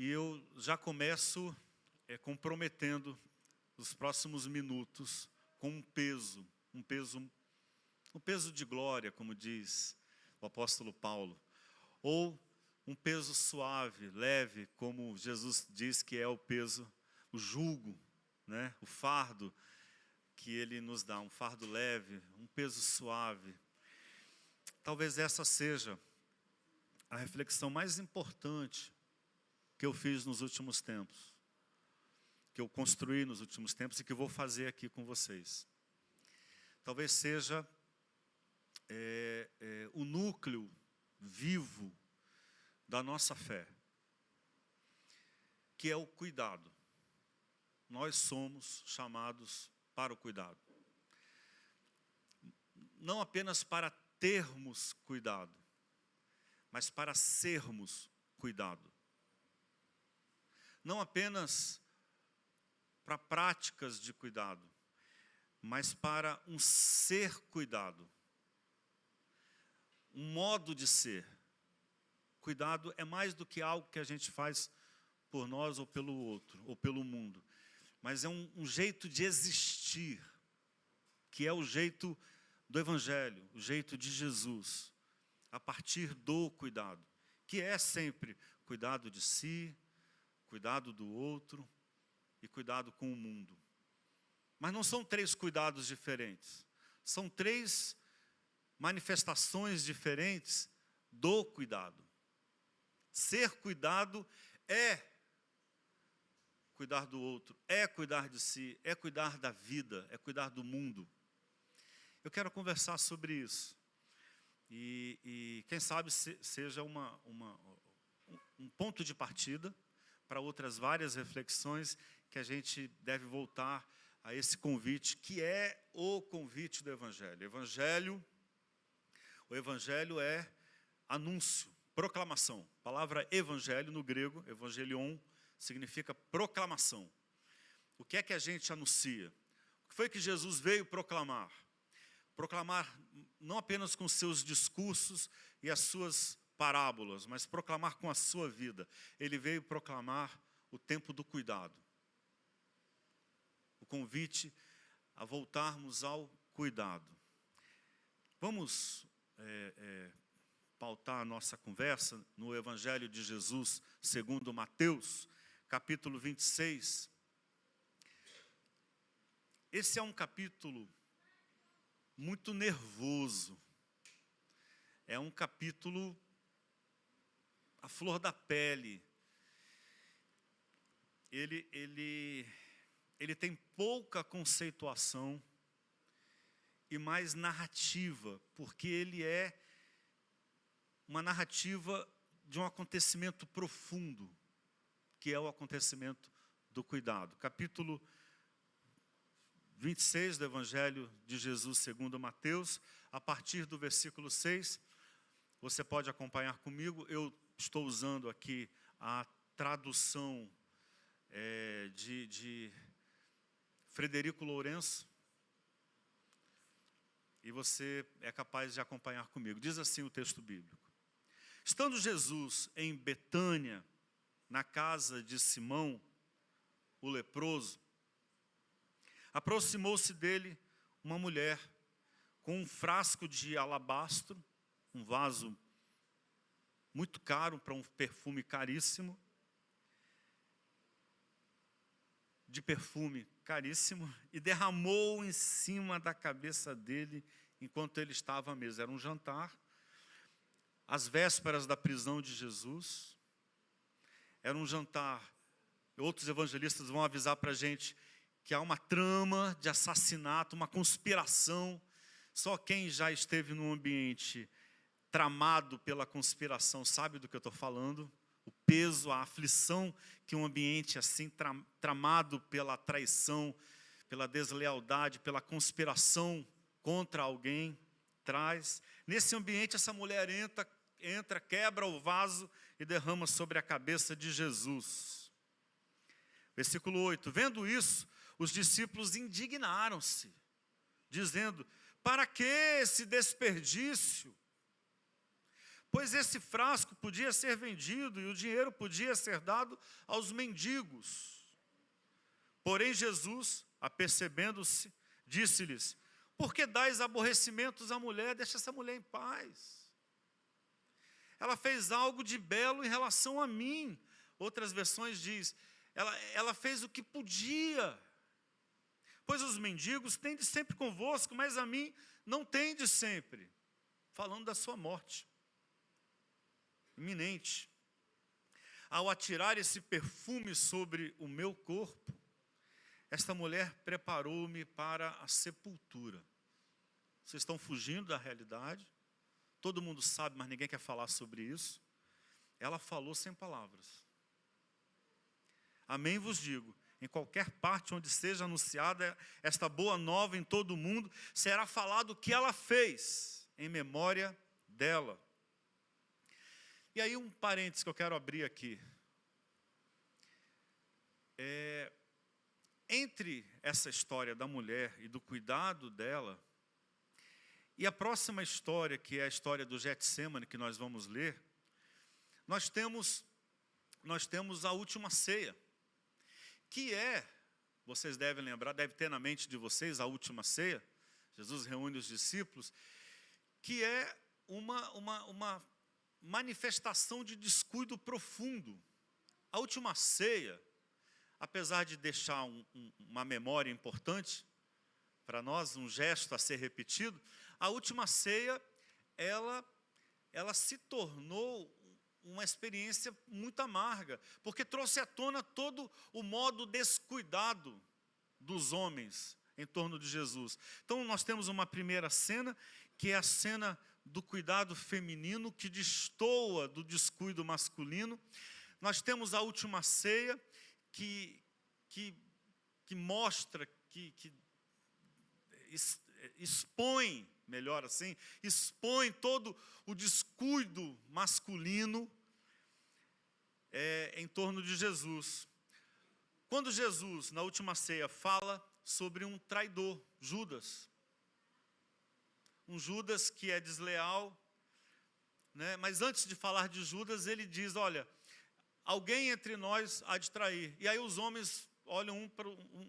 E eu já começo comprometendo os próximos minutos com um peso de glória, como diz o apóstolo Paulo, ou um peso suave, leve, como Jesus diz que é o peso, o jugo, né? O fardo que Ele nos dá, um fardo leve, um peso suave. Talvez essa seja a reflexão mais importante que eu fiz nos últimos tempos, que eu construí nos últimos tempos e que eu vou fazer aqui com vocês. Talvez seja o núcleo vivo da nossa fé, que é o cuidado. Nós somos chamados para o cuidado. Não apenas para termos cuidado, mas para sermos cuidado. Não apenas para práticas de cuidado, mas para um ser cuidado. Um modo de ser. Cuidado é mais do que algo que a gente faz por nós ou pelo outro, ou pelo mundo. Mas é um jeito de existir, que é o jeito do Evangelho, o jeito de Jesus, a partir do cuidado, que é sempre cuidado de si, cuidado do outro e cuidado com o mundo. Mas não são três cuidados diferentes, são três manifestações diferentes do cuidado. Ser cuidado é cuidar do outro, é cuidar de si, é cuidar da vida, é cuidar do mundo. Eu quero conversar sobre isso. E quem sabe seja um ponto de partida para outras várias reflexões que a gente deve voltar a esse convite, que é o convite do Evangelho. O Evangelho é anúncio, proclamação. A palavra evangelho no grego, evangelion, significa proclamação. O que é que a gente anuncia? O que foi que Jesus veio proclamar? Proclamar não apenas com seus discursos e as suas parábolas, mas proclamar com a sua vida. Ele veio proclamar o tempo do cuidado. O convite a voltarmos ao cuidado. Vamos pautar a nossa conversa no Evangelho de Jesus, segundo Mateus, capítulo 26. Esse é um capítulo muito nervoso. É um capítulo à flor da pele. Ele tem pouca conceituação e mais narrativa, porque ele é uma narrativa de um acontecimento profundo, que é o acontecimento do cuidado. Capítulo 26 do Evangelho de Jesus segundo Mateus, a partir do versículo 6, você pode acompanhar comigo. Eu estou usando aqui a tradução de Frederico Lourenço, e você é capaz de acompanhar comigo. Diz assim o texto bíblico. Estando Jesus em Betânia, na casa de Simão, o leproso, aproximou-se dele uma mulher com um frasco de alabastro, um vaso muito caro para um perfume caríssimo, e derramou em cima da cabeça dele enquanto ele estava à mesa. Era um jantar, às vésperas da prisão de Jesus. Era um jantar. Outros evangelistas vão avisar para a gente que há uma trama de assassinato, uma conspiração. Só quem já esteve num ambiente tramado pela conspiração sabe do que eu estou falando. O peso, a aflição que um ambiente assim tramado pela traição, pela deslealdade, pela conspiração contra alguém traz. Nesse ambiente essa mulher entra, quebra o vaso e derrama sobre a cabeça de Jesus. Versículo 8. Vendo isso, os discípulos indignaram-se, dizendo: para que esse desperdício? pois esse frasco podia ser vendido e o dinheiro podia ser dado aos mendigos. Porém, Jesus, apercebendo-se, disse-lhes: por que dais aborrecimentos à mulher? Deixa essa mulher em paz. Ela fez algo de belo em relação a mim. Outras versões diz, ela fez o que podia. Pois os mendigos tende sempre convosco, mas a mim não tende sempre. Falando da sua morte iminente. Ao atirar esse perfume sobre o meu corpo, esta mulher preparou-me para a sepultura. Vocês estão fugindo da realidade. Todo mundo sabe, mas ninguém quer falar sobre isso. Ela falou sem palavras. Amém vos digo, em qualquer parte onde seja anunciada esta boa nova em todo o mundo, será falado o que ela fez, em memória dela. E aí um parênteses que eu quero abrir aqui. Entre essa história da mulher e do cuidado dela, e a próxima história, que é a história do Getsêmani, que nós vamos ler, nós temos a última ceia, que vocês devem lembrar, deve ter na mente de vocês a última ceia. Jesus reúne os discípulos, que é uma manifestação de descuido profundo. A última ceia, apesar de deixar uma memória importante para nós, um gesto a ser repetido, a última ceia, ela se tornou uma experiência muito amarga, porque trouxe à tona todo o modo descuidado dos homens em torno de Jesus. Então nós temos uma primeira cena, que é a cena do cuidado feminino, que destoa do descuido masculino. Nós temos a última ceia, que mostra, que expõe, melhor assim, expõe todo o descuido masculino em torno de Jesus. Quando Jesus, na última ceia, fala sobre um traidor, Judas. Um Judas que é desleal, né? Mas antes de falar de Judas, ele diz, olha, alguém entre nós há de trair. E aí os homens olham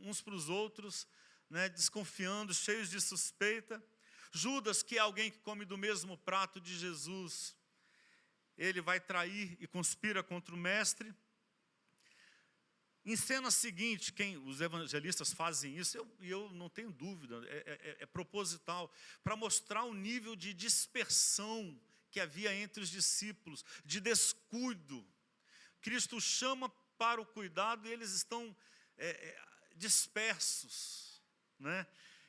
uns para os outros, né, desconfiando, cheios de suspeita. Judas, que é alguém que come do mesmo prato de Jesus, ele vai trair e conspira contra o mestre. Em cena seguinte, os evangelistas fazem isso, e eu não tenho dúvida, é proposital, para mostrar o nível de dispersão que havia entre os discípulos, de descuido. Cristo chama para o cuidado e eles estão dispersos, né?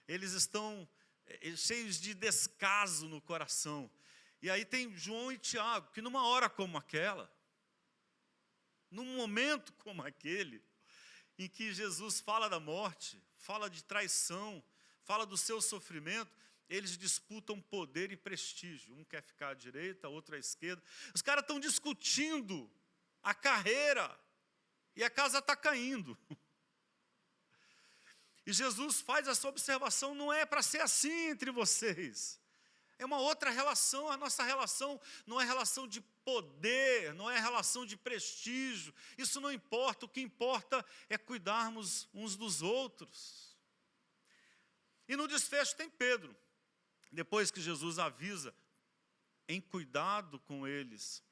Eles estão cheios de descaso no coração. E aí tem João e Tiago, que numa hora como aquela, num momento como aquele, em que Jesus fala da morte, fala de traição, fala do seu sofrimento, eles disputam poder e prestígio. Um quer ficar à direita, outro à esquerda. Os caras estão discutindo a carreira e a casa está caindo. E Jesus faz essa observação, não é para ser assim entre vocês. É uma outra relação, a nossa relação não é relação de poder, não é relação de prestígio. Isso não importa, o que importa é cuidarmos uns dos outros. E no desfecho tem Pedro. Depois que Jesus avisa, em cuidado com eles,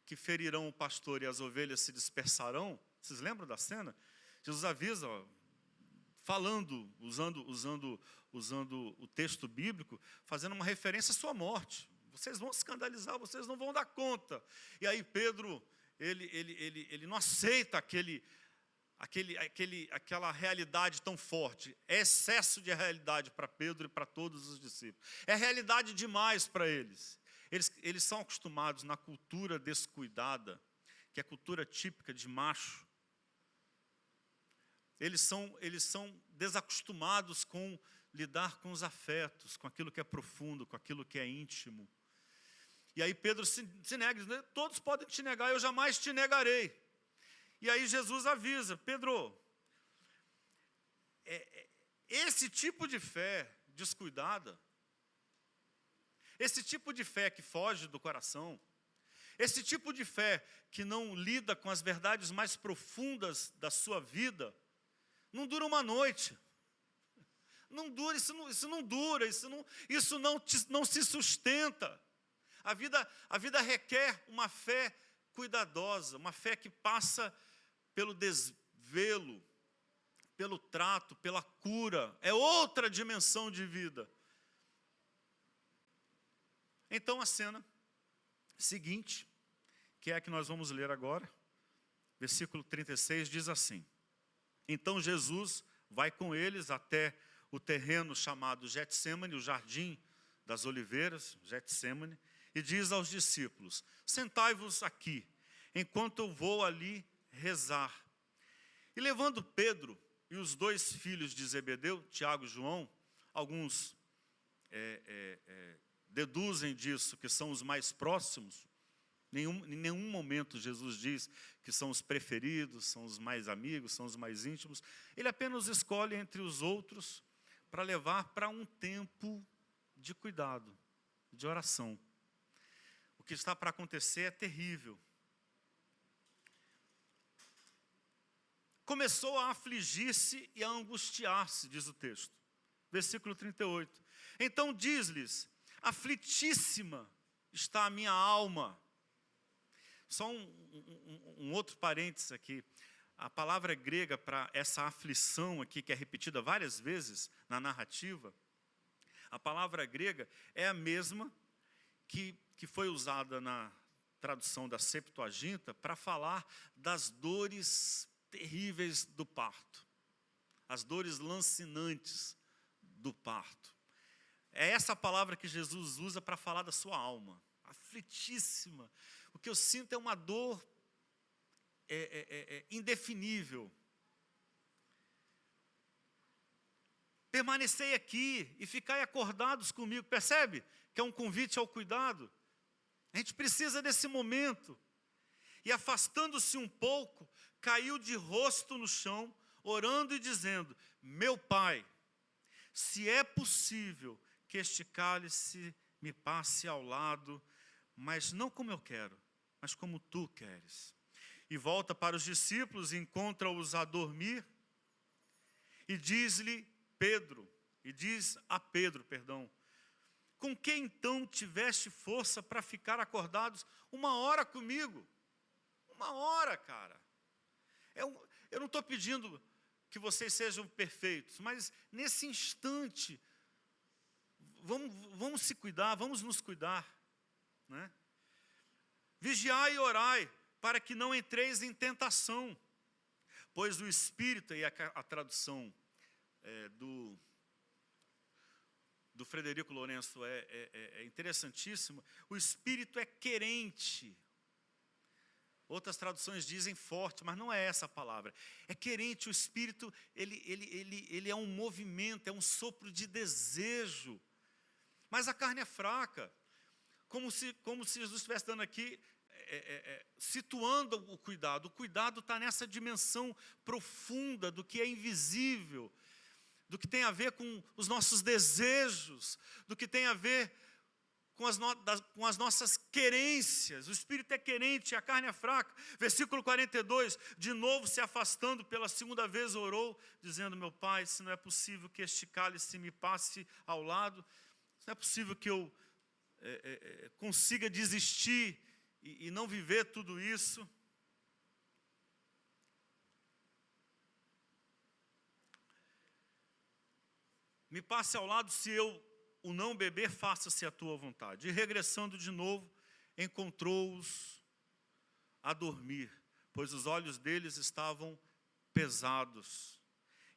que ferirão o pastor e as ovelhas se dispersarão. Vocês lembram da cena? Jesus avisa, falando, usando o texto bíblico, fazendo uma referência à sua morte. Vocês vão se escandalizar, vocês não vão dar conta. E aí Pedro, ele não aceita aquela realidade tão forte. É excesso de realidade para Pedro e para todos os discípulos. É realidade demais para eles. Eles são acostumados na cultura descuidada, que é a cultura típica de macho. Eles são desacostumados com lidar com os afetos, com aquilo que é profundo, com aquilo que é íntimo. E aí Pedro se nega, diz, todos podem te negar, eu jamais te negarei. E aí Jesus avisa, Pedro, esse tipo de fé descuidada, esse tipo de fé que foge do coração, Esse tipo de fé que não lida com as verdades mais profundas da sua vida, não dura uma noite. Não dura, isso não dura, não se sustenta. A vida requer uma fé cuidadosa, uma fé que passa pelo desvelo, pelo trato, pela cura. É outra dimensão de vida. Então a cena seguinte, que é a que nós vamos ler agora, versículo 36, diz assim: então Jesus vai com eles até o terreno chamado Getsêmani, o jardim das oliveiras, Getsêmani, e diz aos discípulos: sentai-vos aqui, enquanto eu vou ali rezar. E levando Pedro e os dois filhos de Zebedeu, Tiago e João, alguns deduzem disso que são os mais próximos. Em nenhum momento Jesus diz que são os preferidos, são os mais amigos, são os mais íntimos. Ele apenas escolhe entre os outros para levar para um tempo de cuidado, de oração. O que está para acontecer é terrível. Começou a afligir-se e a angustiar-se, diz o texto. Versículo 38. Então diz-lhes: aflitíssima está a minha alma. Só um outro parênteses aqui. A palavra grega para essa aflição aqui, que é repetida várias vezes na narrativa, a palavra grega é a mesma que foi usada na tradução da Septuaginta para falar das dores terríveis do parto, as dores lancinantes do parto. É essa palavra que Jesus usa para falar da sua alma, aflitíssima. O que eu sinto é uma dor indefinível. Permanecei aqui e ficai acordados comigo. Percebe que é um convite ao cuidado? A gente precisa desse momento. E afastando-se um pouco, caiu de rosto no chão, orando e dizendo: meu Pai, se é possível que este cálice me passe ao lado, mas não como eu quero, mas como tu queres. E volta para os discípulos e encontra-os a dormir, e diz a Pedro, com que então tiveste força para ficar acordados 1 hora comigo? 1 hora, cara. Eu não estou pedindo que vocês sejam perfeitos, mas nesse instante, vamos se cuidar, vamos nos cuidar, né? Vigiai e orai, para que não entreis em tentação, pois o Espírito, e a tradução do Frederico Lourenço é interessantíssima, o Espírito é querente. Outras traduções dizem forte, mas não é essa a palavra. É querente, o Espírito, ele é um movimento, é um sopro de desejo. Mas a carne é fraca. Como se Jesus estivesse dando aqui, situando o cuidado. O cuidado está nessa dimensão profunda do que é invisível, do que tem a ver com os nossos desejos, do que tem a ver com as nossas querências. O Espírito é querente, a carne é fraca. Versículo 42, de novo se afastando pela segunda vez orou, dizendo: meu Pai, se não é possível que este cálice me passe ao lado, se não é possível que eu consiga desistir e não viver tudo isso. Me passe ao lado, se eu o não beber, faça-se a tua vontade. E regressando de novo, encontrou-os a dormir, pois os olhos deles estavam pesados.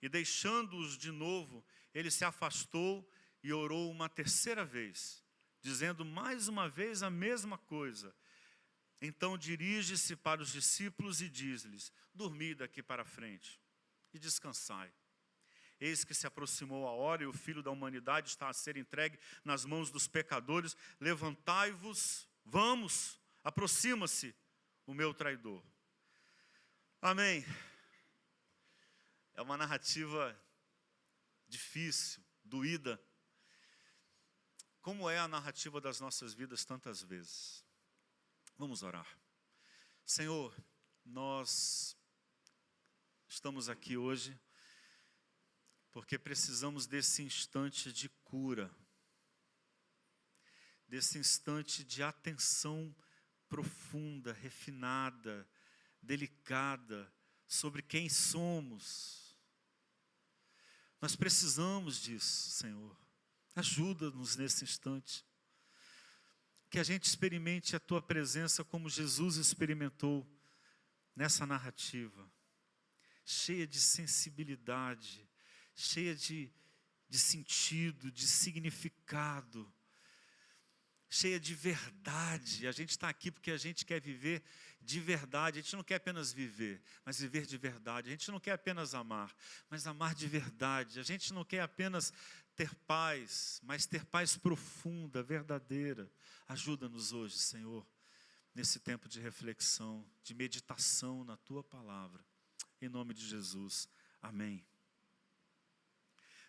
E deixando-os de novo, ele se afastou e orou uma terceira vez, dizendo mais uma vez a mesma coisa. Então dirige-se para os discípulos e diz-lhes: dormi daqui para frente e descansai. Eis que se aproximou a hora e o Filho da humanidade está a ser entregue nas mãos dos pecadores. Levantai-vos, vamos, aproxima-se o meu traidor. Amém. É uma narrativa difícil, doída, como é a narrativa das nossas vidas tantas vezes. Vamos orar. Senhor, nós estamos aqui hoje porque precisamos desse instante de cura, desse instante de atenção profunda, refinada, delicada, sobre quem somos. Nós precisamos disso, Senhor. Ajuda-nos nesse instante. Que a gente experimente a Tua presença como Jesus experimentou nessa narrativa. Cheia de sensibilidade, cheia de sentido, de significado, cheia de verdade. A gente está aqui porque a gente quer viver de verdade. A gente não quer apenas viver, mas viver de verdade. A gente não quer apenas amar, mas amar de verdade. A gente não quer apenas ter paz, mas ter paz profunda, verdadeira. Ajuda-nos hoje, Senhor, nesse tempo de reflexão, de meditação na Tua palavra. Em nome de Jesus. Amém.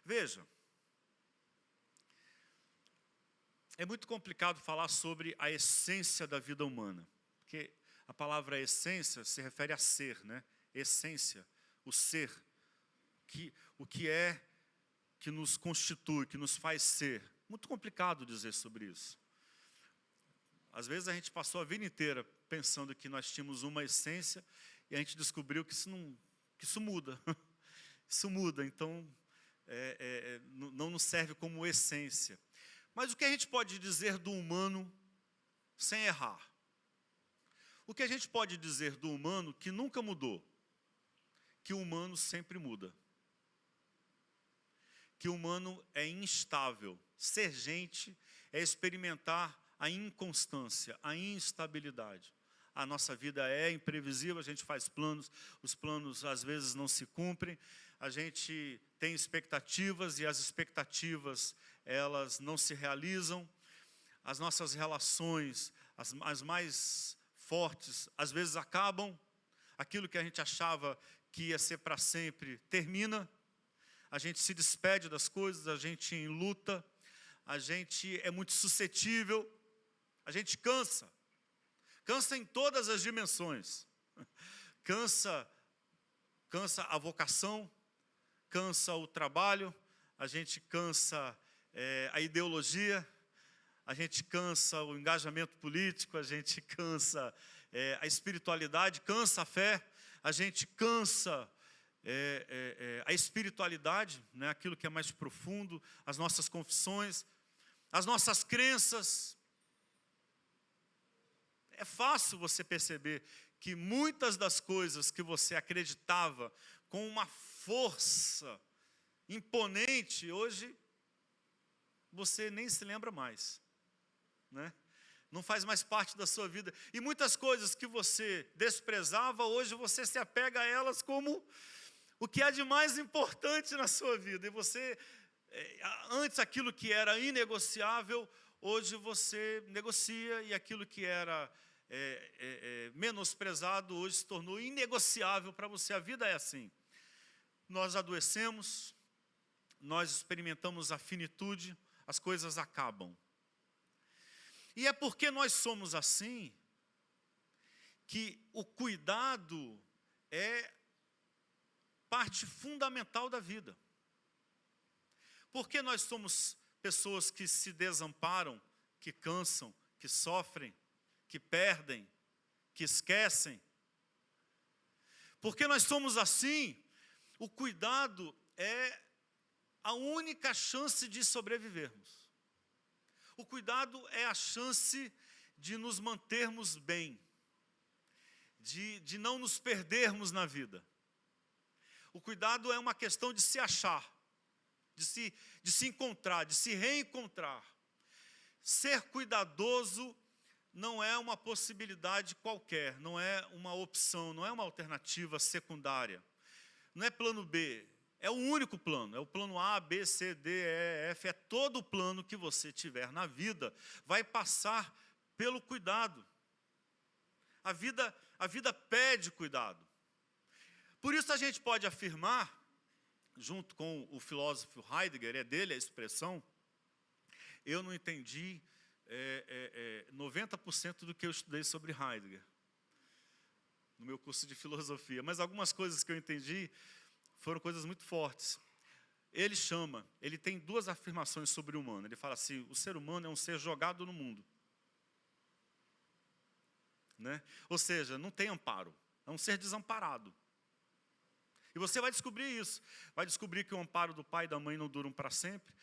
Veja, é muito complicado falar sobre a essência da vida humana, porque a palavra essência se refere a ser, né? Essência, o ser, o que é que nos constitui, que nos faz ser. Muito complicado dizer sobre isso. Às vezes a gente passou a vida inteira pensando que nós tínhamos uma essência e a gente descobriu que isso muda. Isso muda, então não nos serve como essência. Mas o que a gente pode dizer do humano sem errar? O que a gente pode dizer do humano que nunca mudou? Que o humano sempre muda. Que o humano é instável. Ser gente é experimentar a inconstância, a instabilidade. A nossa vida é imprevisível, a gente faz planos, os planos às vezes não se cumprem, a gente tem expectativas e as expectativas, elas não se realizam. As nossas relações, as mais fortes, às vezes acabam. Aquilo que a gente achava que ia ser para sempre, termina. A gente se despede das coisas, a gente enluta, a gente é muito suscetível, a gente cansa. Cansa em todas as dimensões. Cansa a vocação, cansa o trabalho, a gente cansa a ideologia, a gente cansa o engajamento político, a gente cansa a espiritualidade, cansa a fé, a gente cansa a espiritualidade, né, aquilo que é mais profundo, as nossas confissões, as nossas crenças. É fácil você perceber que muitas das coisas que você acreditava com uma força imponente, hoje você nem se lembra mais, né? Não faz mais parte da sua vida. E muitas coisas que você desprezava, hoje você se apega a elas como o que há de mais importante na sua vida. E você, antes aquilo que era inegociável, hoje você negocia, e aquilo que era menosprezado, hoje se tornou inegociável para você. A vida é assim. Nós adoecemos, nós experimentamos a finitude, as coisas acabam. E é porque nós somos assim, que o cuidado é parte fundamental da vida. Porque nós somos pessoas que se desamparam, que cansam, que sofrem, que perdem, que esquecem. Porque nós somos assim, o cuidado é a única chance de sobrevivermos. O cuidado é a chance de nos mantermos bem, de não nos perdermos na vida. O cuidado é uma questão de se achar, de se encontrar, de se reencontrar. Ser cuidadoso não é uma possibilidade qualquer, não é uma opção, não é uma alternativa secundária. Não é plano B, é o único plano, é o plano A, B, C, D, E, F, é todo o plano que você tiver na vida, vai passar pelo cuidado. A vida pede cuidado. Por isso a gente pode afirmar, junto com o filósofo Heidegger, é dele a expressão, eu não entendi 90% do que eu estudei sobre Heidegger, no meu curso de filosofia. Mas algumas coisas que eu entendi foram coisas muito fortes. Ele tem duas afirmações sobre o humano. Ele fala assim, o ser humano é um ser jogado no mundo. Né? Ou seja, não tem amparo, é um ser desamparado. E você vai descobrir isso. Vai descobrir que o amparo do pai e da mãe não duram para sempre.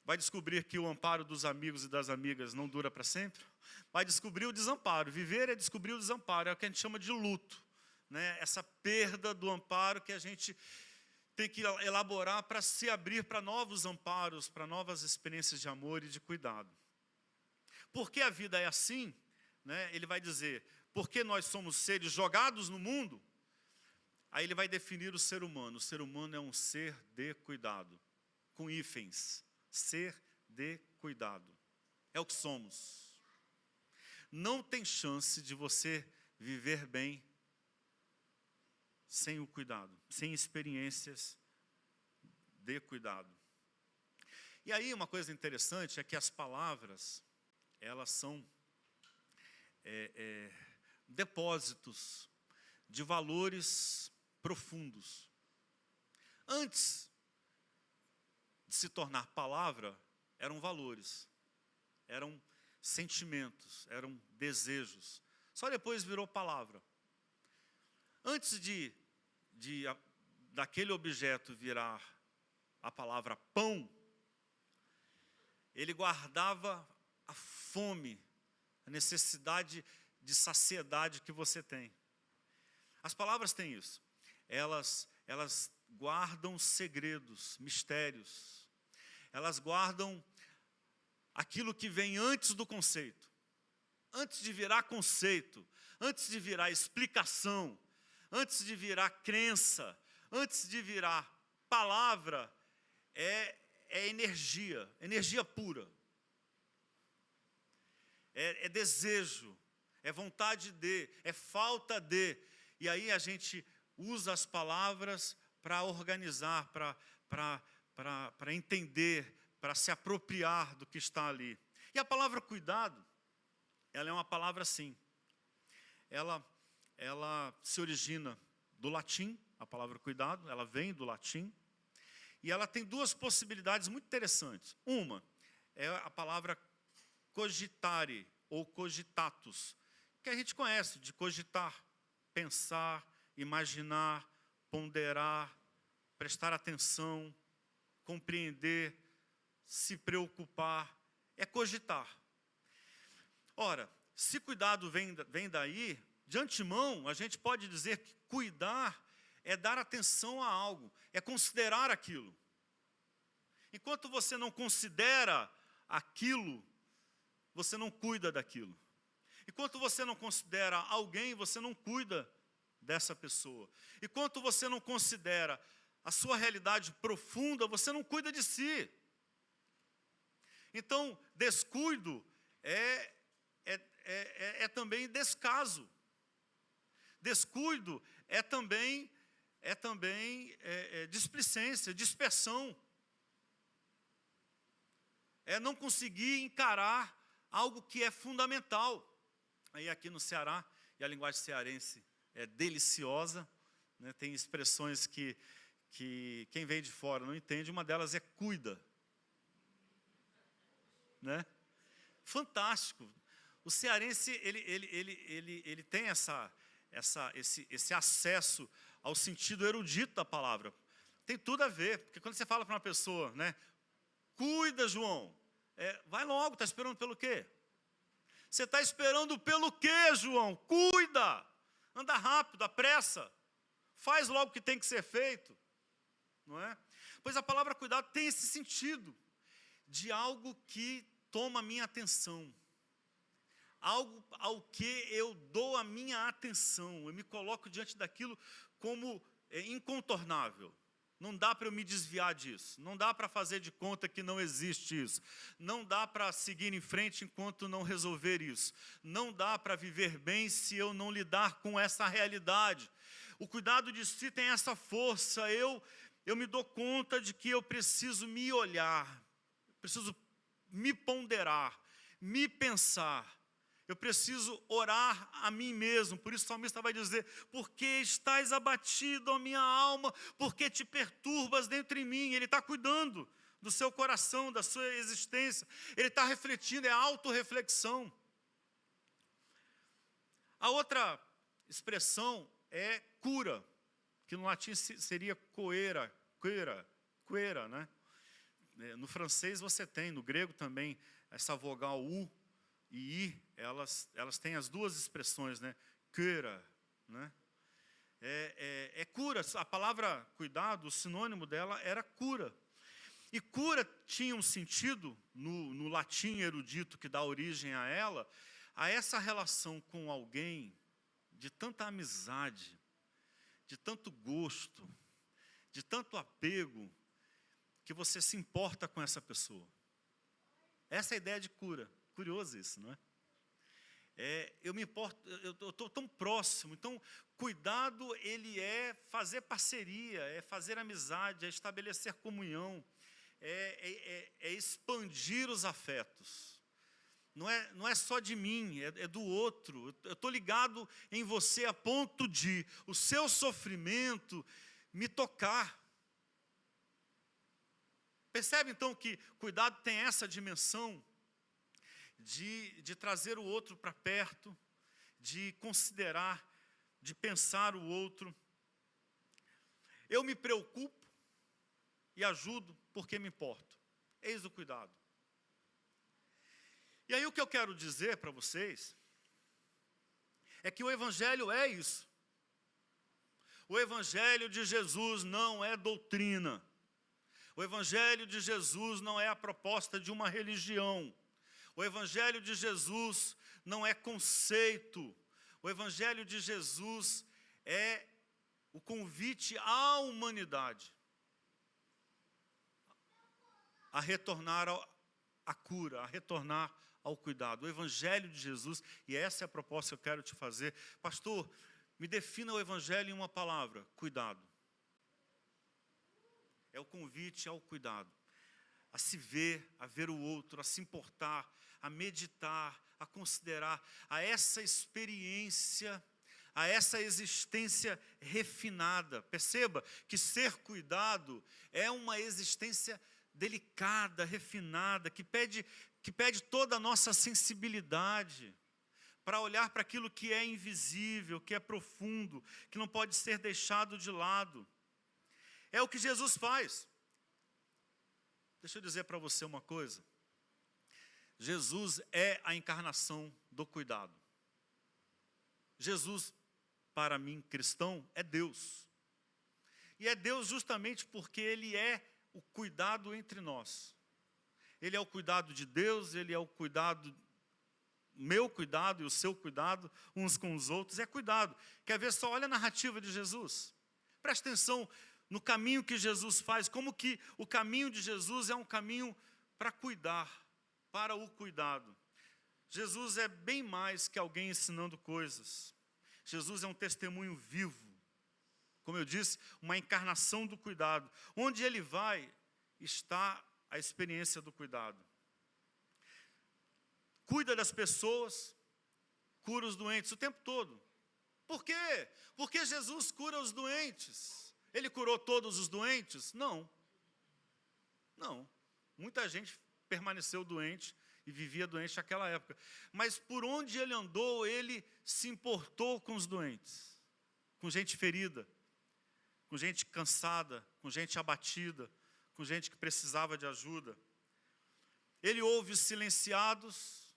Vai descobrir que o amparo dos amigos e das amigas não dura para sempre. Vai descobrir o desamparo. Viver é descobrir o desamparo, é o que a gente chama de luto. Né? Essa perda do amparo que a gente tem que elaborar para se abrir para novos amparos, para novas experiências de amor e de cuidado. Por que a vida é assim? Né? Ele vai dizer, porque nós somos seres jogados no mundo, aí ele vai definir o ser humano. O ser humano é um ser de cuidado, com hífens, ser de cuidado. É o que somos. Não tem chance de você viver bem sem o cuidado, sem experiências de cuidado. E aí uma coisa interessante é que as palavras, elas são depósitos de valores profundos. Antes de se tornar palavra, eram valores, eram sentimentos, eram desejos. Só depois virou palavra. Antes daquele objeto virar a palavra pão, ele guardava a fome, a necessidade de saciedade que você tem. As palavras têm isso. Elas guardam segredos, mistérios. Elas guardam aquilo que vem antes do conceito. Antes de virar conceito, antes de virar explicação, antes de virar crença, antes de virar palavra, é energia, energia pura. É desejo, é vontade de, é falta de. E aí a gente usa as palavras para organizar, para entender, para se apropriar do que está ali. E a palavra cuidado, ela é uma palavra assim. Ela se origina do latim, a palavra cuidado, ela vem do latim. E ela tem duas possibilidades muito interessantes. Uma é a palavra cogitare, ou cogitatus, que a gente conhece, de cogitar, pensar, imaginar, ponderar, prestar atenção, compreender, se preocupar, é cogitar. Ora, se cuidado vem daí, de antemão, a gente pode dizer que cuidar é dar atenção a algo, é considerar aquilo. Enquanto você não considera aquilo, você não cuida daquilo. Enquanto você não considera alguém, você não cuida dessa pessoa. Enquanto você não considera a sua realidade profunda, você não cuida de si. Então, descuido é também descaso. Descuido é também displicência, dispersão. É não conseguir encarar algo que é fundamental. Aí aqui no Ceará, e a linguagem cearense é deliciosa, né? Tem expressões que quem vem de fora não entende, uma delas é cuida. Né? Fantástico. O cearense, ele tem esse acesso ao sentido erudito da palavra. Tem tudo a ver, porque quando você fala para uma pessoa, né, cuida, João, vai logo, está esperando pelo quê? Você está esperando pelo quê, João? Cuida, anda rápido, apressa, faz logo o que tem que ser feito. Não é? Pois a palavra cuidado tem esse sentido de algo que toma a minha atenção, algo ao que eu dou a minha atenção, eu me coloco diante daquilo como incontornável. Não dá para eu me desviar disso, não dá para fazer de conta que não existe isso, não dá para seguir em frente enquanto não resolver isso, não dá para viver bem se eu não lidar com essa realidade. O cuidado de si tem essa força, eu me dou conta de que eu preciso me olhar, preciso me ponderar, me pensar. Eu preciso orar a mim mesmo. Por isso o salmista vai dizer: porque estás abatido, ó minha alma, porque te perturbas dentro de mim. Ele está cuidando do seu coração, da sua existência. Ele está refletindo, é autorreflexão. A outra expressão é cura, que no latim seria coera, né? No francês você tem, no grego também, essa vogal U e I, elas têm as duas expressões, né? Cura, né? É cura. A palavra cuidado, o sinônimo dela era cura. E cura tinha um sentido, no latim erudito que dá origem a ela, a essa relação com alguém de tanta amizade, de tanto gosto, de tanto apego, que você se importa com essa pessoa. Essa é a ideia de cura. Curioso isso, não é? Eu me importo, eu estou tão próximo. Então, cuidado, ele é fazer parceria, é fazer amizade, é estabelecer comunhão, é expandir os afetos. Não é só de mim, é do outro. Eu estou ligado em você a ponto de o seu sofrimento me tocar. Percebe então que cuidado tem essa dimensão de trazer o outro para perto, de considerar, de pensar o outro. Eu me preocupo e ajudo porque me importo. Eis o cuidado. E aí o que eu quero dizer para vocês é que o Evangelho é isso. O Evangelho de Jesus não é doutrina. O Evangelho de Jesus não é a proposta de uma religião. O Evangelho de Jesus não é conceito. O Evangelho de Jesus é o convite à humanidade a retornar à cura, a retornar ao cuidado. O Evangelho de Jesus, e essa é a proposta que eu quero te fazer. Pastor, me defina o Evangelho em uma palavra: cuidado. É o convite ao cuidado, a se ver, a ver o outro, a se importar, a meditar, a considerar, a essa experiência, a essa existência refinada. Perceba que ser cuidado é uma existência delicada, refinada, que pede toda a nossa sensibilidade para olhar para aquilo que é invisível, que é profundo, que não pode ser deixado de lado. É o que Jesus faz. Deixa eu dizer para você uma coisa. Jesus é a encarnação do cuidado. Jesus, para mim, cristão, é Deus. E é Deus justamente porque Ele é o cuidado entre nós. Ele é o cuidado de Deus, Ele é o cuidado, meu cuidado e o seu cuidado, uns com os outros, é cuidado. Quer ver só? Olha a narrativa de Jesus. Presta atenção no caminho que Jesus faz, como que o caminho de Jesus é um caminho para cuidar, para o cuidado. Jesus é bem mais que alguém ensinando coisas. Jesus é um testemunho vivo. Como eu disse, uma encarnação do cuidado. Onde Ele vai, está a experiência do cuidado. Cuida das pessoas, cura os doentes o tempo todo. Por quê? Porque Jesus cura os doentes. Ele curou todos os doentes? Não. Não. Muita gente permaneceu doente e vivia doente naquela época. Mas por onde Ele andou, Ele se importou com os doentes. Com gente ferida, com gente cansada, com gente abatida, com gente que precisava de ajuda. Ele ouve os silenciados,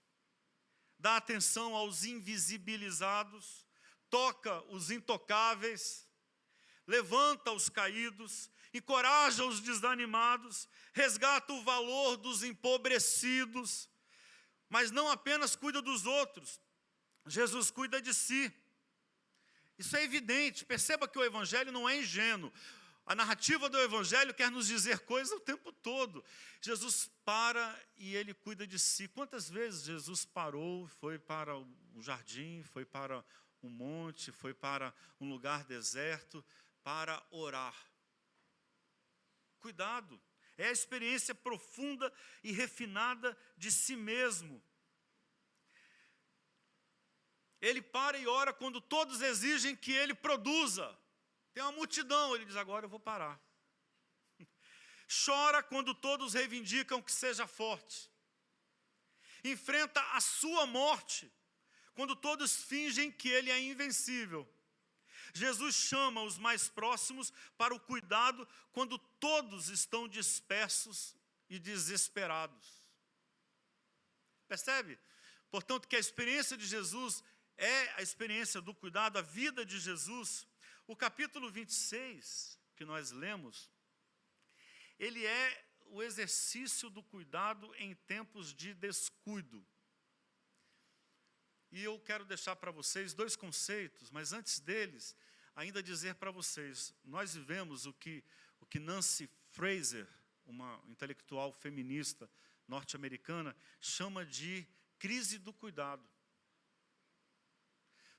dá atenção aos invisibilizados, toca os intocáveis, levanta os caídos, encoraja os desanimados, resgata o valor dos empobrecidos, mas não apenas cuida dos outros, Jesus cuida de si. Isso é evidente. Perceba que o Evangelho não é ingênuo. A narrativa do Evangelho quer nos dizer coisas o tempo todo. Jesus para e Ele cuida de si. Quantas vezes Jesus parou, foi para o jardim, foi para um monte, foi para um lugar deserto, para orar? Cuidado. É a experiência profunda e refinada de si mesmo. Ele para e ora quando todos exigem que ele produza. Tem uma multidão, ele diz, agora eu vou parar. Chora quando todos reivindicam que seja forte. Enfrenta a sua morte quando todos fingem que ele é invencível. Jesus chama os mais próximos para o cuidado quando todos estão dispersos e desesperados. Percebe? Portanto, que a experiência de Jesus é a experiência do cuidado, a vida de Jesus. O capítulo 26, que nós lemos, ele é o exercício do cuidado em tempos de descuido. E eu quero deixar para vocês 2 conceitos, mas antes deles, ainda dizer para vocês, nós vivemos o que Nancy Fraser, uma intelectual feminista norte-americana, chama de crise do cuidado.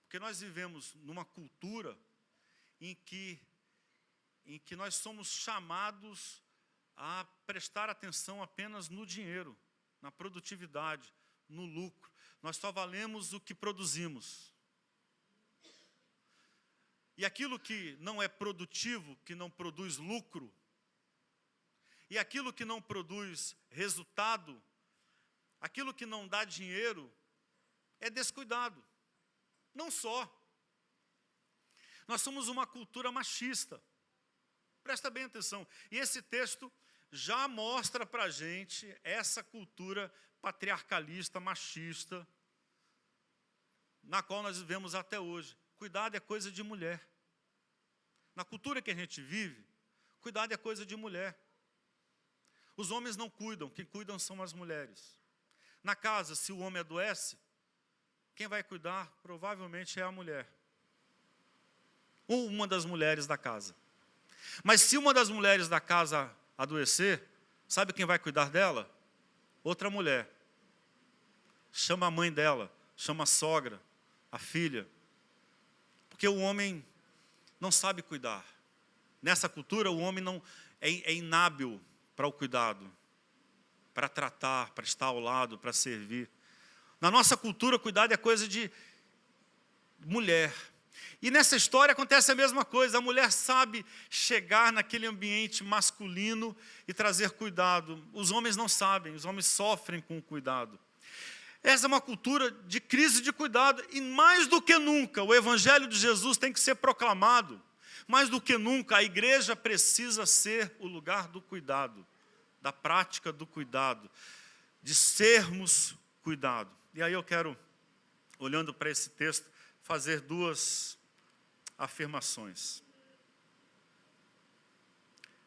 Porque nós vivemos numa cultura em que nós somos chamados a prestar atenção apenas no dinheiro, na produtividade, no lucro. Nós só valemos o que produzimos. E aquilo que não é produtivo, que não produz lucro, e aquilo que não produz resultado, aquilo que não dá dinheiro, é descuidado. Não só. Nós somos uma cultura machista. Presta bem atenção. E esse texto já mostra para a gente essa cultura patriarcalista, machista, na qual nós vivemos até hoje. Cuidado é coisa de mulher. Na cultura que a gente vive, cuidado é coisa de mulher. Os homens não cuidam, quem cuidam são as mulheres. Na casa, se o homem adoece, quem vai cuidar provavelmente é a mulher. Ou uma das mulheres da casa. Mas se uma das mulheres da casa adoecer, sabe quem vai cuidar dela? Outra mulher. Chama a mãe dela, chama a sogra, a filha. Porque o homem não sabe cuidar. Nessa cultura, o homem não é inábil para o cuidado, para tratar, para estar ao lado, para servir. Na nossa cultura, cuidado é coisa de mulher. E nessa história acontece a mesma coisa. A mulher sabe chegar naquele ambiente masculino e trazer cuidado. Os homens não sabem, os homens sofrem com o cuidado. Essa é uma cultura de crise de cuidado. E mais do que nunca, o Evangelho de Jesus tem que ser proclamado. Mais do que nunca, a igreja precisa ser o lugar do cuidado, da prática do cuidado, de sermos cuidado. E aí eu quero, olhando para esse texto, fazer 2 afirmações.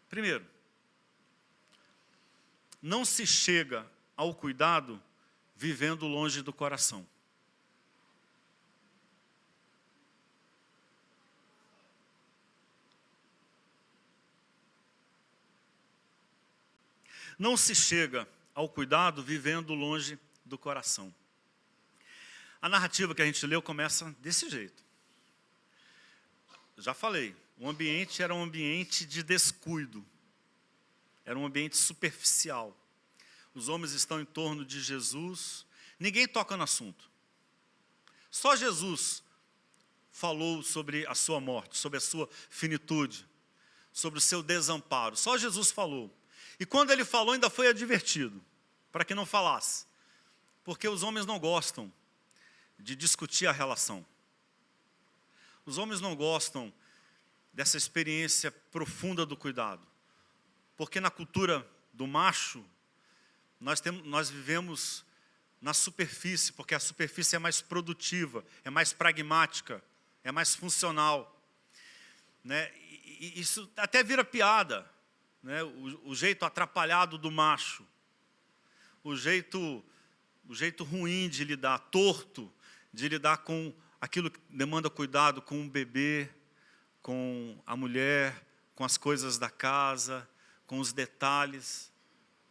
Primeiro, não se chega ao cuidado vivendo longe do coração. Não se chega ao cuidado vivendo longe do coração. A narrativa que a gente leu começa desse jeito. Já falei, o ambiente era um ambiente de descuido. Era um ambiente superficial. Os homens estão em torno de Jesus, ninguém toca no assunto. Só Jesus falou sobre a sua morte, sobre a sua finitude, sobre o seu desamparo. Só Jesus falou. E quando ele falou, ainda foi advertido, para que não falasse. Porque os homens não gostam de discutir a relação. Os homens não gostam dessa experiência profunda do cuidado. Porque na cultura do macho, nós vivemos na superfície, porque a superfície é mais produtiva, é mais pragmática, é mais funcional. Né? E isso até vira piada. Né? O jeito atrapalhado do macho, o jeito ruim de lidar, torto, de lidar com aquilo que demanda cuidado, com o bebê, com a mulher, com as coisas da casa, com os detalhes.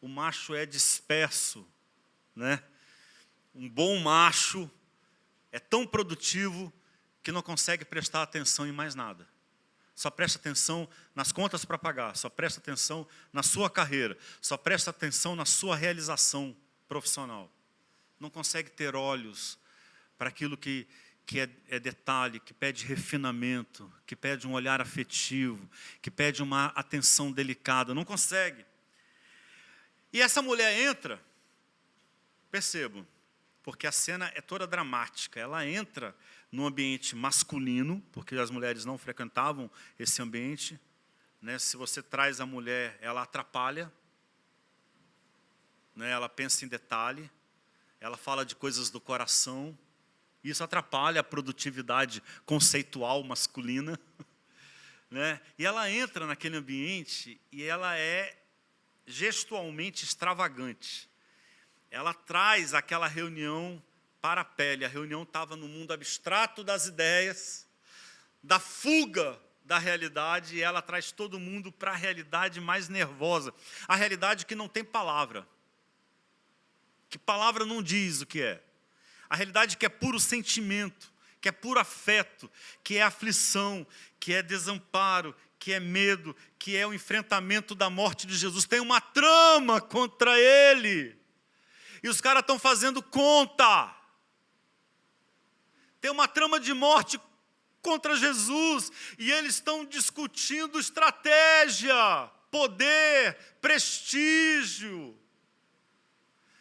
O macho é disperso, né? Um bom macho é tão produtivo que não consegue prestar atenção em mais nada. Só presta atenção nas contas para pagar, só presta atenção na sua carreira, só presta atenção na sua realização profissional. Não consegue ter olhos para aquilo que que é detalhe, que pede refinamento, que pede um olhar afetivo, que pede uma atenção delicada. Não consegue. E essa mulher entra, percebam, porque a cena é toda dramática. Ela entra num ambiente masculino, porque as mulheres não frequentavam esse ambiente, né? Se você traz a mulher, ela atrapalha, né? Ela pensa em detalhe, ela fala de coisas do coração. Isso atrapalha a produtividade conceitual masculina, né? E ela entra naquele ambiente e ela é gestualmente extravagante. Ela traz aquela reunião para a pele. A reunião estava no mundo abstrato das ideias, da fuga da realidade, e ela traz todo mundo para a realidade mais nervosa, a realidade que não tem palavra, que palavra não diz o que é. A realidade que é puro sentimento, que é puro afeto, que é aflição, que é desamparo, que é medo, que é o enfrentamento da morte de Jesus. Tem uma trama contra ele. E os caras estão fazendo conta. Tem uma trama de morte contra Jesus. E eles estão discutindo estratégia, poder, prestígio.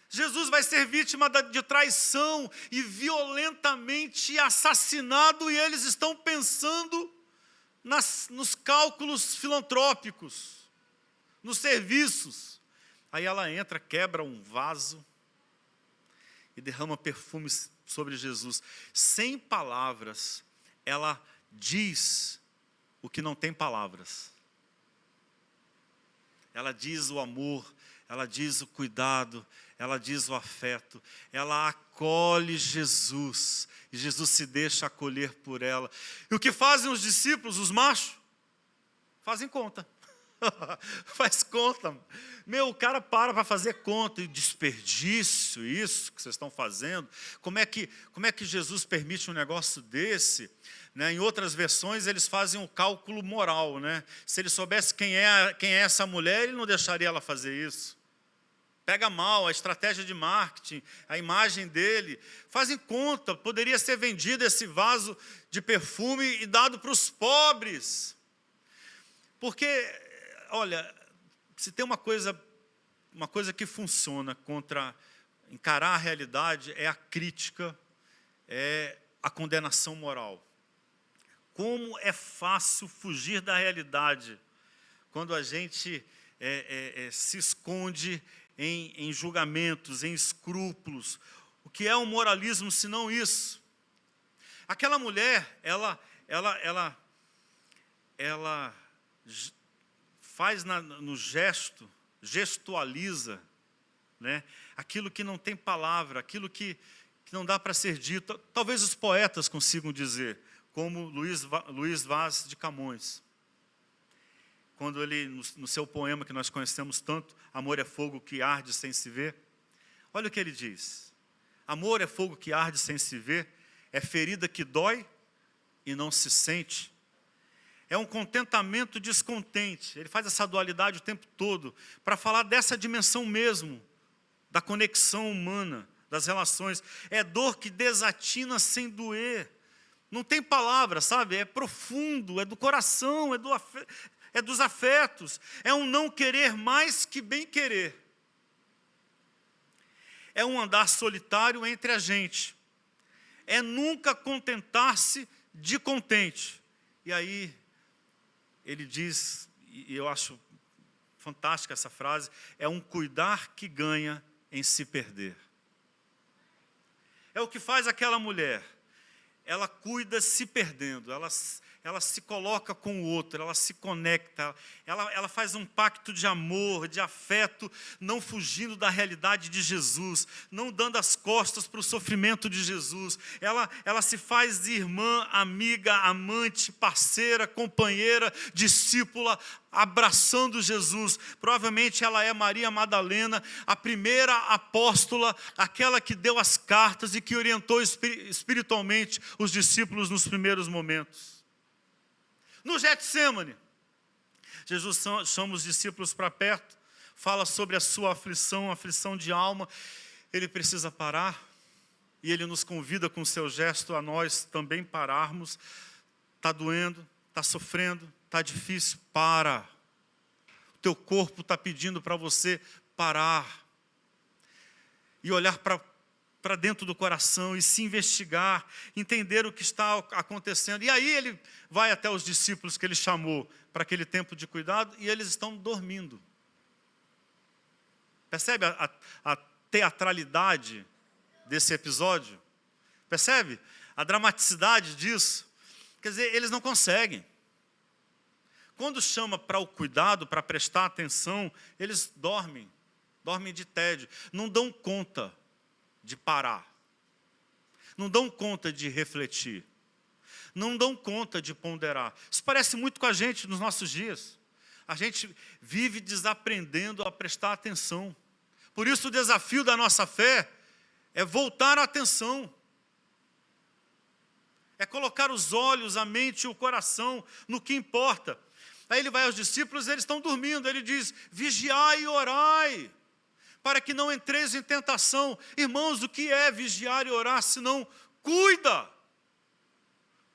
Jesus vai ser vítima de traição e violentamente assassinado, e eles estão pensando nos cálculos filantrópicos, nos serviços. Aí ela entra, quebra um vaso e derrama perfume sobre Jesus. Sem palavras, ela diz o que não tem palavras. Ela diz o amor, ela diz o cuidado, ela diz o afeto, ela acolhe Jesus, e Jesus se deixa acolher por ela. E o que fazem os discípulos, os machos? Fazem conta. Faz conta. Meu, o cara para fazer conta. E desperdício isso que vocês estão fazendo. Como é que Jesus permite um negócio desse? Né? Em outras versões, eles fazem um cálculo moral. Né? Se ele soubesse quem é essa mulher, ele não deixaria ela fazer isso. Pega mal a estratégia de marketing, a imagem dele. Fazem conta, poderia ser vendido esse vaso de perfume e dado para os pobres. Porque, olha, se tem uma coisa que funciona contra encarar a realidade, é a crítica, é a condenação moral. Como é fácil fugir da realidade quando a gente se esconde em julgamentos, em escrúpulos. O que é um moralismo se não isso? Aquela mulher, ela faz no gesto, gestualiza, né? Aquilo que não tem palavra, aquilo que não dá para ser dito. Talvez os poetas consigam dizer, como Luís Vaz de Camões. Quando ele, no seu poema que nós conhecemos tanto, Amor é fogo que arde sem se ver. Olha o que ele diz. Amor é fogo que arde sem se ver, é ferida que dói e não se sente. É um contentamento descontente. Ele faz essa dualidade o tempo todo, para falar dessa dimensão mesmo, da conexão humana, das relações. É dor que desatina sem doer. Não tem palavra, sabe? É profundo, é do coração, é dos afetos, é um não querer mais que bem querer. É um andar solitário entre a gente. É nunca contentar-se de contente. E aí, ele diz, e eu acho fantástica essa frase, é um cuidar que ganha em se perder. É o que faz aquela mulher. Ela cuida se perdendo, ela se coloca com o outro, ela se conecta, ela faz um pacto de amor, de afeto, não fugindo da realidade de Jesus, não dando as costas para o sofrimento de Jesus. Ela se faz irmã, amiga, amante, parceira, companheira, discípula, abraçando Jesus. Provavelmente ela é Maria Madalena, a primeira apóstola, aquela que deu as cartas e que orientou espiritualmente os discípulos nos primeiros momentos. No Getsêmani, Jesus chama os discípulos para perto, fala sobre a sua aflição de alma. Ele precisa parar e Ele nos convida com o seu gesto a nós também pararmos. Está doendo, está sofrendo, está difícil, para. O teu corpo está pedindo para você parar. E olhar para dentro do coração e se investigar, entender o que está acontecendo. E aí ele vai até os discípulos que ele chamou para aquele tempo de cuidado e eles estão dormindo. Percebe a teatralidade desse episódio? Percebe a dramaticidade disso? Quer dizer, eles não conseguem. Quando chama para o cuidado, para prestar atenção, eles dormem de tédio, não dão conta de parar, não dão conta de refletir, não dão conta de ponderar. Isso parece muito com a gente nos nossos dias. A gente vive desaprendendo a prestar atenção. Por isso o desafio da nossa fé é voltar a atenção. É colocar os olhos, a mente e o coração no que importa. Aí ele vai aos discípulos, eles estão dormindo. Ele diz, vigiai e orai, para que não entreis em tentação. Irmãos, o que é vigiar e orar, senão cuida?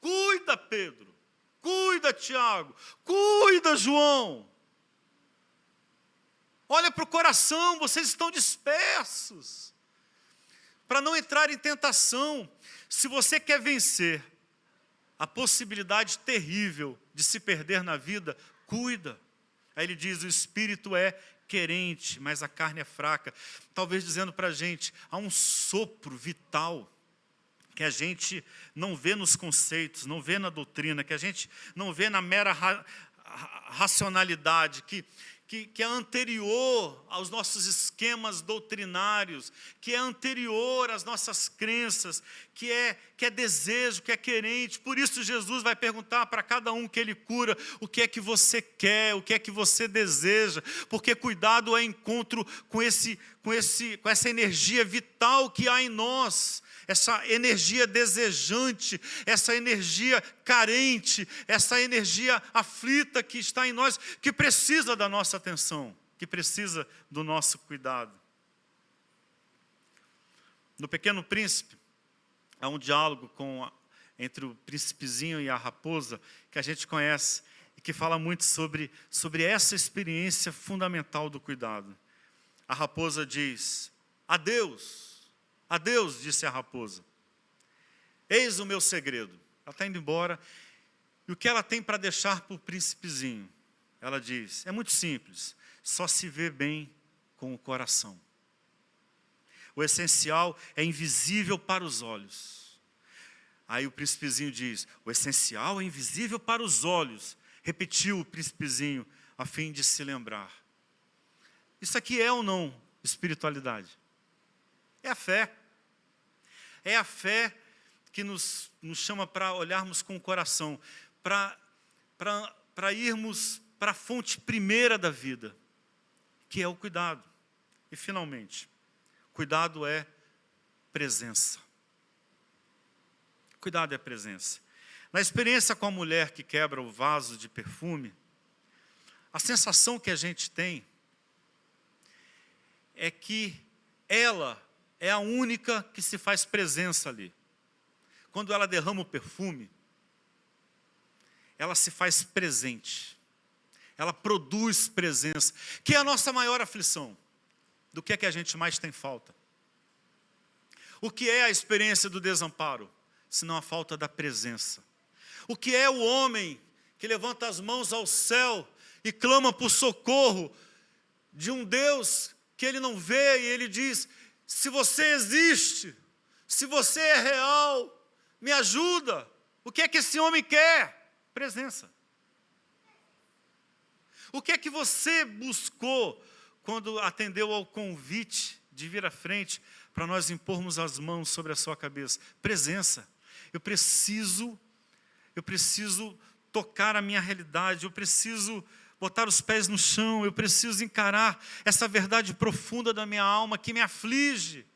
Cuida, Pedro. Cuida, Tiago. Cuida, João. Olha para o coração, vocês estão dispersos. Para não entrar em tentação. Se você quer vencer a possibilidade terrível de se perder na vida, cuida. Aí ele diz, o espírito é querente, mas a carne é fraca. Talvez dizendo para a gente, há um sopro vital que a gente não vê nos conceitos, não vê na doutrina, que a gente não vê na mera racionalidade, que é anterior aos nossos esquemas doutrinários, que é anterior às nossas crenças, que é desejo, que é querente. Por isso Jesus vai perguntar para cada um que Ele cura, o que é que você quer, o que é que você deseja, porque cuidado é encontro com essa energia vital que há em nós, essa energia desejante, essa energia carente, essa energia aflita que está em nós, que precisa da nossa atenção, que precisa do nosso cuidado. No Pequeno Príncipe, há um diálogo entre o príncipezinho e a raposa, que a gente conhece, e que fala muito sobre essa experiência fundamental do cuidado. A raposa diz, adeus, adeus, disse a raposa, eis o meu segredo. Ela está indo embora, e o que ela tem para deixar para o príncipezinho? Ela diz, é muito simples, só se vê bem com o coração. O essencial é invisível para os olhos. Aí o príncipezinho diz, o essencial é invisível para os olhos. Repetiu o príncipezinho, a fim de se lembrar. Isso aqui é ou não espiritualidade? É a fé. É a fé que nos chama para olharmos com o coração, para irmos para a fonte primeira da vida, que é o cuidado. E finalmente, cuidado é presença. Cuidado é presença. Na experiência com a mulher que quebra o vaso de perfume, a sensação que a gente tem é que ela é a única que se faz presença ali. Quando ela derrama o perfume, ela se faz presente. Ela produz presença, que é a nossa maior aflição. Do que é que a gente mais tem falta? O que é a experiência do desamparo, senão a falta da presença? O que é o homem que levanta as mãos ao céu e clama por socorro de um Deus que ele não vê, e ele diz, se você existe, se você é real, me ajuda. O que é que esse homem quer? Presença. O que é que você buscou quando atendeu ao convite de vir à frente para nós impormos as mãos sobre a sua cabeça? Presença. Eu preciso tocar a minha realidade, eu preciso botar os pés no chão, eu preciso encarar essa verdade profunda da minha alma que me aflige.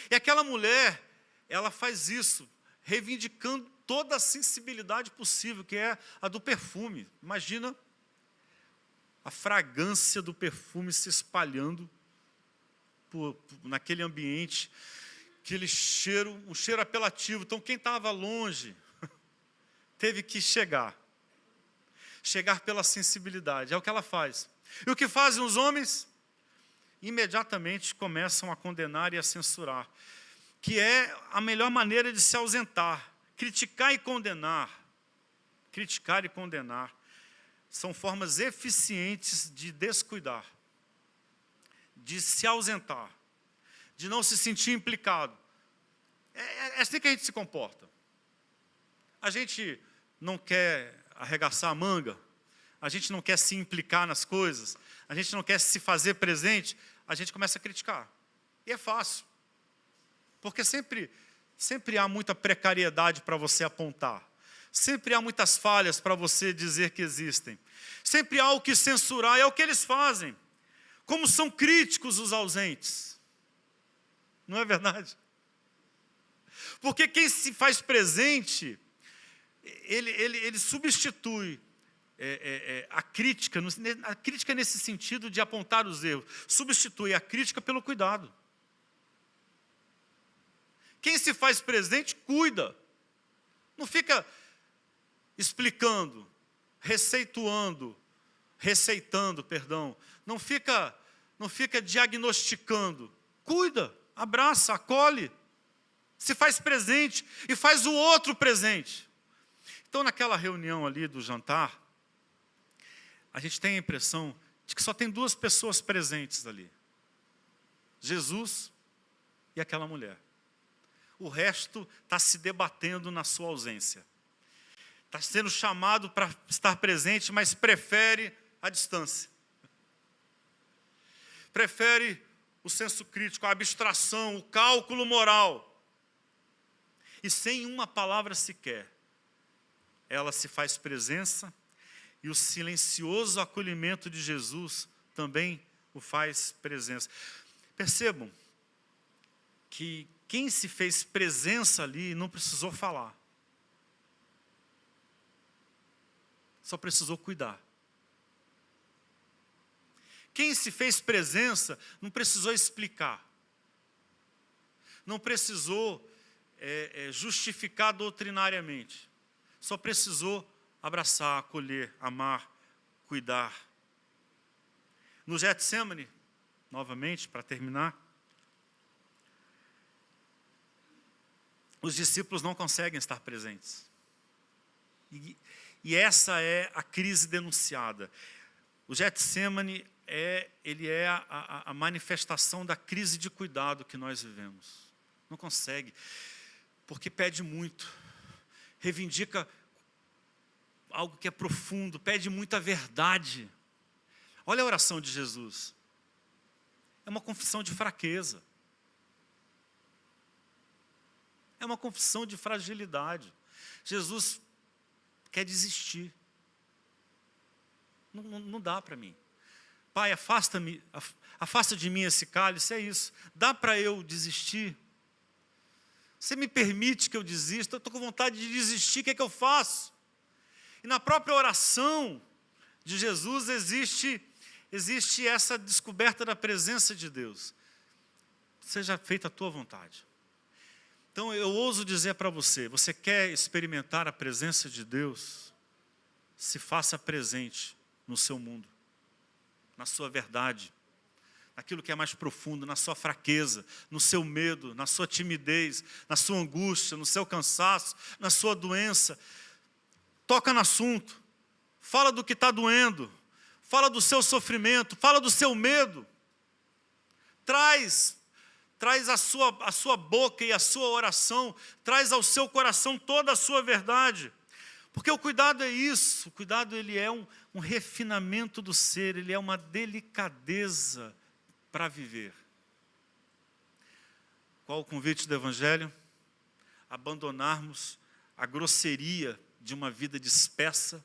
E aquela mulher, ela faz isso, reivindicando toda a sensibilidade possível, que é a do perfume. Imagina a fragrância do perfume se espalhando naquele ambiente, aquele cheiro, um cheiro apelativo. Então, quem estava longe teve que chegar pela sensibilidade. É o que ela faz. E o que fazem os homens? Imediatamente começam a condenar e a censurar, que é a melhor maneira de se ausentar. Criticar e condenar são formas eficientes de descuidar, de se ausentar, de não se sentir implicado. É assim que a gente se comporta. A gente não quer arregaçar a manga, a gente não quer se implicar nas coisas, a gente não quer se fazer presente, a gente começa a criticar. E é fácil, porque sempre há muita precariedade para você apontar, sempre há muitas falhas para você dizer que existem, sempre há o que censurar, é o que eles fazem. Como são críticos os ausentes, não é verdade? Porque quem se faz presente, ele substitui a crítica nesse sentido de apontar os erros, substitui a crítica pelo cuidado. Quem se faz presente, cuida. Não fica explicando, receitando, não fica diagnosticando. Cuida, abraça, acolhe, se faz presente e faz o outro presente. Então, naquela reunião ali do jantar, a gente tem a impressão de que só tem duas pessoas presentes ali: Jesus e aquela mulher. O resto está se debatendo na sua ausência. Está sendo chamado para estar presente, mas prefere a distância. Prefere o senso crítico, a abstração, o cálculo moral. E sem uma palavra sequer, ela se faz presença, e o silencioso acolhimento de Jesus também o faz presença. Percebam que quem se fez presença ali não precisou falar. Só precisou cuidar. Quem se fez presença não precisou explicar. Não precisou justificar doutrinariamente. Só precisou abraçar, acolher, amar, cuidar. No Getsemane, novamente, para terminar, os discípulos não conseguem estar presentes. E essa é a crise denunciada. O Getsemane é a manifestação da crise de cuidado que nós vivemos. Não consegue, porque pede muito, reivindica algo que é profundo, pede muita verdade. Olha a oração de Jesus. É uma confissão de fraqueza. É uma confissão de fragilidade. Jesus quer desistir. Não dá para mim. Pai, afasta de mim esse cálice, é isso. Dá para eu desistir? Você me permite que eu desista? Eu estou com vontade de desistir, o que é que eu faço? E na própria oração de Jesus existe essa descoberta da presença de Deus. Seja feita a tua vontade. Então eu ouso dizer para você, você quer experimentar a presença de Deus? Se faça presente no seu mundo, na sua verdade, naquilo que é mais profundo, na sua fraqueza, no seu medo, na sua timidez, na sua angústia, no seu cansaço, na sua doença. Toca no assunto, fala do que está doendo, fala do seu sofrimento, fala do seu medo. Traz a sua boca e a sua oração, traz ao seu coração toda a sua verdade. Porque o cuidado é isso, o cuidado ele é um refinamento do ser, ele é uma delicadeza para viver. Qual o convite do Evangelho? Abandonarmos a grosseria de uma vida dispersa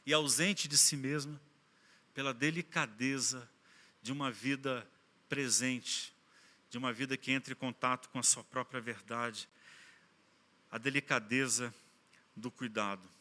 e ausente de si mesma, pela delicadeza de uma vida presente, de uma vida que entra em contato com a sua própria verdade, a delicadeza do cuidado.